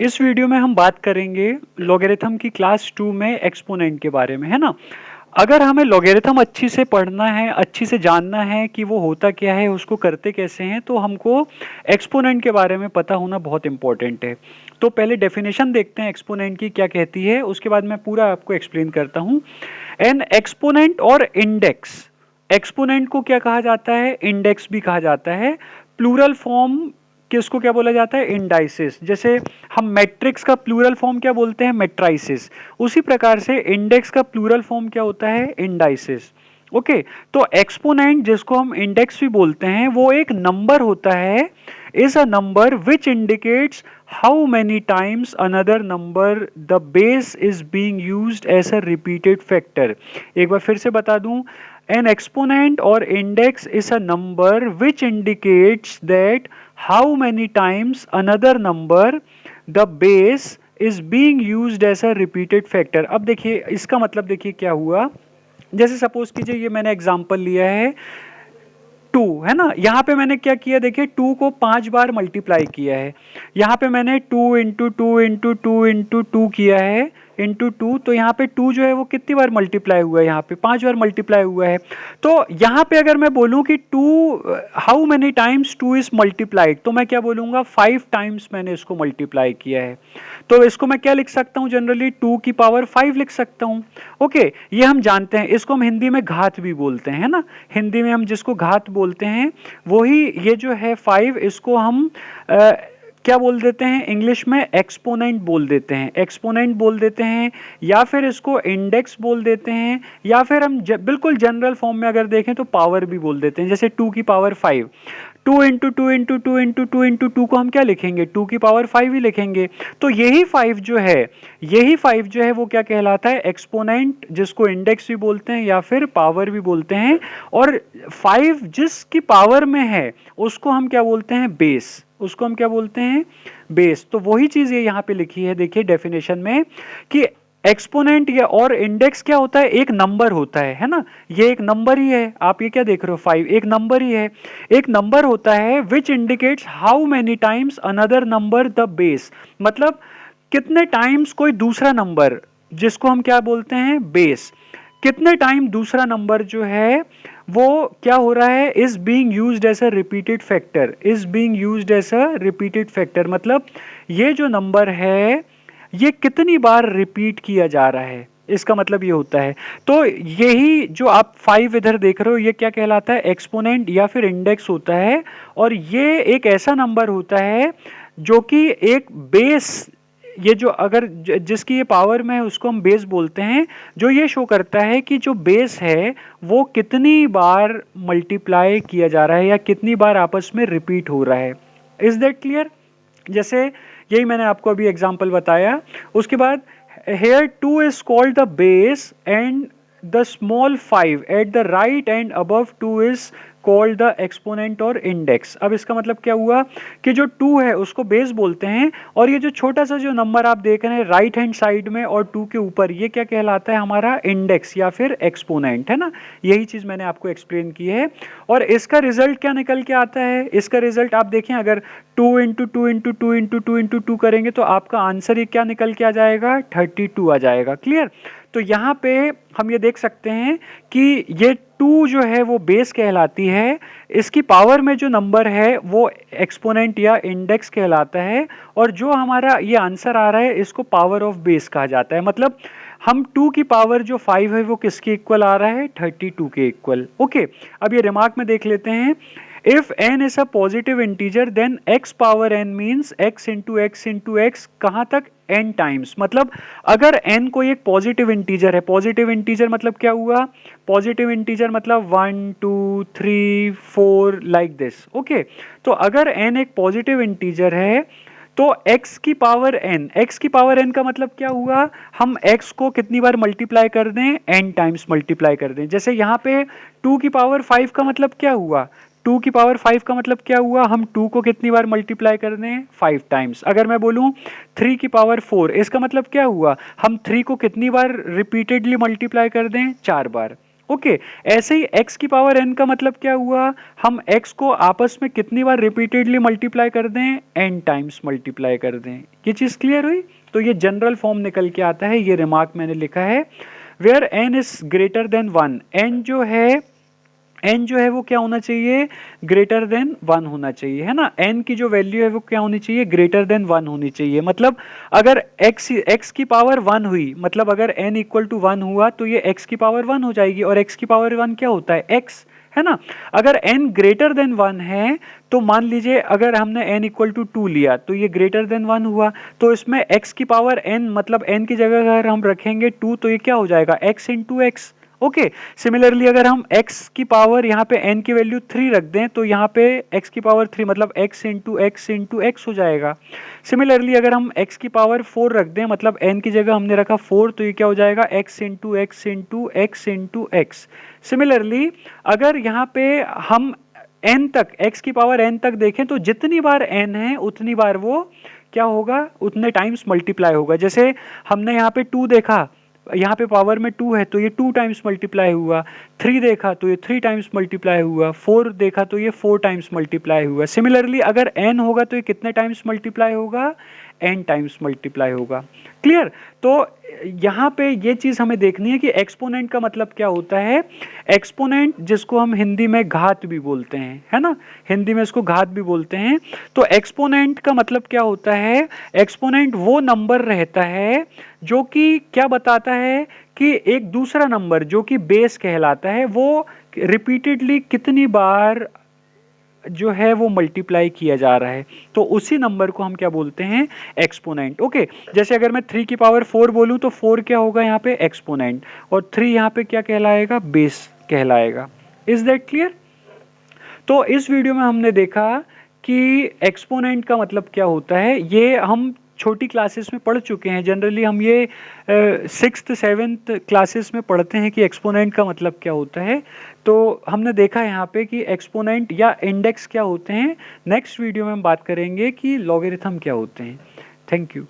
इस वीडियो में हम बात करेंगे लॉगरिथम की क्लास 2 में एक्सपोनेंट के बारे में, है ना। अगर हमें लॉगरिथम अच्छी से पढ़ना है, अच्छी से जानना है कि वो होता क्या है, उसको करते कैसे हैं, तो हमको एक्सपोनेंट के बारे में पता होना बहुत इंपॉर्टेंट है। तो पहले डेफिनेशन देखते हैं एक्सपोनेंट की क्या कहती है, उसके बाद मैं पूरा आपको एक्सप्लेन करता हूँ। एन एक्सपोनेंट और इंडेक्स, एक्सपोनेंट को क्या कहा जाता है, इंडेक्स भी कहा जाता है। प्लूरल फॉर्म किसको क्या बोला जाता है, इंडाइसिस। जैसे हम मैट्रिक्स का प्लूरल फॉर्म क्या बोलते हैं, मैट्राइसिस। उसी प्रकार से इंडेक्स का प्लूरल फॉर्म क्या होता है, इंडाइसिस। ओके, तो एक्सपोनेंट जिसको हम इंडेक्स भी बोलते हैं वो एक नंबर होता है, is a number which indicates how many times another number the base is being used as a repeated factor. एक बार फिर से बता दूं, an exponent or index is a number which indicates that how many times another number the base is being used as a repeated factor। अब देखिए इसका मतलब, देखिए क्या हुआ। जैसे सपोज कीजिए ये मैंने एग्जांपल लिया है 2, है ना। यहाँ पे मैंने क्या किया, देखिए 2 को 5 बार मल्टीप्लाई किया है। यहाँ पे मैंने 2 into two into two into two किया है, इंटू टू। तो यहाँ पे 2 जो है वो कितनी बार मल्टीप्लाई हुआ है, यहाँ पे 5 बार मल्टीप्लाई हुआ है। तो यहाँ पे अगर मैं बोलूँ कि 2 how many times 2 is multiplied, तो मैं क्या बोलूँगा, 5 टाइम्स मैंने इसको मल्टीप्लाई किया है। तो इसको मैं क्या लिख सकता हूँ, जनरली 2 की पावर 5 लिख सकता हूँ। ओके, ये हम जानते हैं, इसको हम हिंदी में घात भी बोलते हैं, है ना। हिंदी में हम जिसको घात बोलते हैं वही ये जो है 5, इसको हम क्या बोल देते हैं, इंग्लिश में एक्सपोनेंट बोल देते हैं, एक्सपोनेंट बोल देते हैं, या फिर इसको इंडेक्स बोल देते हैं, या फिर हम बिल्कुल जनरल फॉर्म में अगर देखें तो पावर भी बोल देते हैं। जैसे 2 की power 5, 2 into two into two into two into two को हम क्या लिखेंगे, 2 की पावर 5 ही लिखेंगे। तो यही 5 जो है, यही 5 जो है वो क्या कहलाता है, एक्सपोनेंट, जिसको इंडेक्स भी बोलते हैं या फिर पावर भी बोलते हैं। और 5 जिसकी पावर में है उसको हम क्या बोलते हैं, बेस, उसको हम क्या बोलते हैं, बेस। तो वही चीज ये यहाँ पे लिखी है, देखिए डेफिनेशन में, कि एक्सपोनेंट या और इंडेक्स क्या होता है, एक नंबर होता है ना। ये एक नंबर ही है, आप ये क्या देख रहे हो, 5 एक नंबर ही है। एक नंबर होता है विच indicates how many times another number the base, मतलब कितने टाइम्स कोई दूसरा नंबर, जिसको हम क्या बोलते हैं, बेस, कितने टाइम दूसरा नंबर जो है वो क्या हो रहा है, is being used as a repeated factor, is being used as a repeated factor. मतलब ये जो नंबर है ये कितनी बार रिपीट किया जा रहा है, इसका मतलब ये होता है। तो यही जो आप 5 इधर देख रहे हो ये क्या कहलाता है, एक्सपोनेंट या फिर इंडेक्स होता है। और ये एक ऐसा नंबर होता है जो कि एक बेस, ये जो अगर जिसकी ये पावर में है उसको हम बेस बोलते हैं, जो ये शो करता है कि जो बेस है वो कितनी बार मल्टीप्लाई किया जा रहा है या कितनी बार आपस में रिपीट हो रहा है। Is that clear. जैसे यही मैंने आपको अभी एग्जांपल बताया। उसके बाद here 2 is called the base and the small 5 at the right and above 2 is called the exponent और index। अब इसका मतलब क्या हुआ कि जो 2 है उसको बेस बोलते हैं, और ये जो छोटा सा जो नंबर आप देख रहे हैं राइट हैंड साइड में और 2 के ऊपर, ये क्या कहलाता है, हमारा इंडेक्स या फिर एक्सपोनेंट, है ना। यही चीज मैंने आपको एक्सप्लेन की है। और इसका रिजल्ट क्या निकल के आता है, इसका रिजल्ट आप देखें, अगर 2 into two into two into two into two करेंगे तो आपका आंसर ये क्या निकल के आ जाएगा, 32 आ जाएगा। क्लियर। तो यहाँ पे हम ये देख सकते हैं कि ये 2 जो है वो बेस कहलाती है, इसकी पावर में जो नंबर है वो एक्सपोनेंट या इंडेक्स कहलाता है, और जो हमारा ये आंसर आ रहा है इसको पावर ऑफ बेस कहा जाता है। मतलब हम 2 की पावर जो 5 है वो किसके इक्वल आ रहा है, 32 के इक्वल। ओके, अब ये रिमार्क में देख लेते हैं। If n is a positive integer then x power n means x into x कहाँ तक, n टाइम्स। मतलब अगर n कोई एक पॉजिटिव इंटीजर है, पॉजिटिव इंटीजर मतलब क्या हुआ, पॉजिटिव इंटीजर मतलब 1 2 3 4 लाइक दिस। ओके, तो अगर n एक पॉजिटिव इंटीजर है तो x की पावर n, x की पावर n का मतलब क्या हुआ, हम x को कितनी बार मल्टीप्लाई कर दें, n टाइम्स मल्टीप्लाई कर दें। जैसे यहाँ पे 2 की पावर 5 का मतलब क्या हुआ, 2 की पावर 5 का मतलब क्या हुआ, हम 2 को कितनी बार मल्टीप्लाई कर दें, 5 टाइम्स। अगर मैं बोलूं 3 की पावर 4, इसका मतलब क्या हुआ, हम 3 को कितनी बार रिपीटेडली मल्टीप्लाई कर दें, 4 बार। ओके ऐसे ही x की पावर n का मतलब क्या हुआ, हम x को आपस में कितनी बार रिपीटेडली मल्टीप्लाई कर दें, n टाइम्स मल्टीप्लाई कर दें। ये चीज क्लियर हुई। तो ये जनरल फॉर्म निकल के आता है, ये रिमार्क मैंने लिखा है, where n is greater than 1, n जो है वो क्या होना चाहिए, ग्रेटर देन 1 होना चाहिए, है ना। n की जो वैल्यू है वो क्या होनी चाहिए, ग्रेटर देन 1 होनी चाहिए। मतलब अगर x की पावर 1 हुई, मतलब अगर n इक्वल टू 1 हुआ तो ये x की पावर 1 हो जाएगी, और x की पावर 1 क्या होता है, x, है ना। अगर n ग्रेटर देन 1 है तो मान लीजिए अगर हमने n इक्वल टू 2 लिया तो ये ग्रेटर देन 1 हुआ, तो इसमें x की पावर n, मतलब n की जगह अगर हम रखेंगे 2 तो ये क्या हो जाएगा, x into x. Okay similarly अगर हम x की पावर यहाँ पे n की वैल्यू 3 रख दें तो यहाँ पे x की पावर 3 मतलब x इंटू एक्स हो जाएगा। सिमिलरली अगर हम x की पावर 4 रख दें, मतलब n की जगह हमने रखा 4 तो ये क्या हो जाएगा, x इंटू एक्स। सिमिलरली अगर यहाँ पे हम n तक, x की पावर n तक देखें तो जितनी बार n है उतनी बार वो क्या होगा, उतने टाइम्स मल्टीप्लाई होगा। जैसे हमने यहाँ पे 2 देखा, यहाँ पे पावर में 2 है तो ये 2 टाइम्स मल्टीप्लाई हुआ, 3 देखा तो ये 3 टाइम्स मल्टीप्लाई हुआ, 4 देखा तो ये 4 टाइम्स मल्टीप्लाई हुआ। सिमिलरली अगर n होगा तो ये कितने टाइम्स मल्टीप्लाई होगा, n टाइम्स मल्टीप्लाई होगा। क्लियर। तो यहाँ पे ये चीज हमें देखनी है कि एक्सपोनेंट का मतलब क्या होता है। एक्सपोनेंट जिसको हम हिंदी में घात भी बोलते हैं, है ना, हिंदी में इसको घात भी बोलते हैं। तो एक्सपोनेंट का मतलब क्या होता है, एक्सपोनेंट वो नंबर रहता है जो कि क्या बताता है कि एक दूसरा नंबर जो कि बेस कहलाता है वो रिपीटेडली कितनी बार जो है वो मल्टीप्लाई किया जा रहा है, तो उसी नंबर को हम क्या बोलते हैं, एक्सपोनेंट। ओके जैसे अगर मैं 3 की पावर 4 बोलूं तो 4 क्या होगा यहाँ पे, एक्सपोनेंट, और 3 यहाँ पे क्या कहलाएगा, बेस कहलाएगा। Is that clear. तो इस वीडियो में हमने देखा कि एक्सपोनेंट का मतलब क्या होता है। ये हम छोटी क्लासेस में पढ़ चुके हैं, जनरली हम ये 6th 7th क्लासेस में पढ़ते हैं कि एक्सपोनेंट का मतलब क्या होता है। तो हमने देखा यहाँ पे कि एक्सपोनेंट या इंडेक्स क्या होते हैं। नेक्स्ट वीडियो में हम बात करेंगे कि लॉगरिथम क्या होते हैं। Thank you.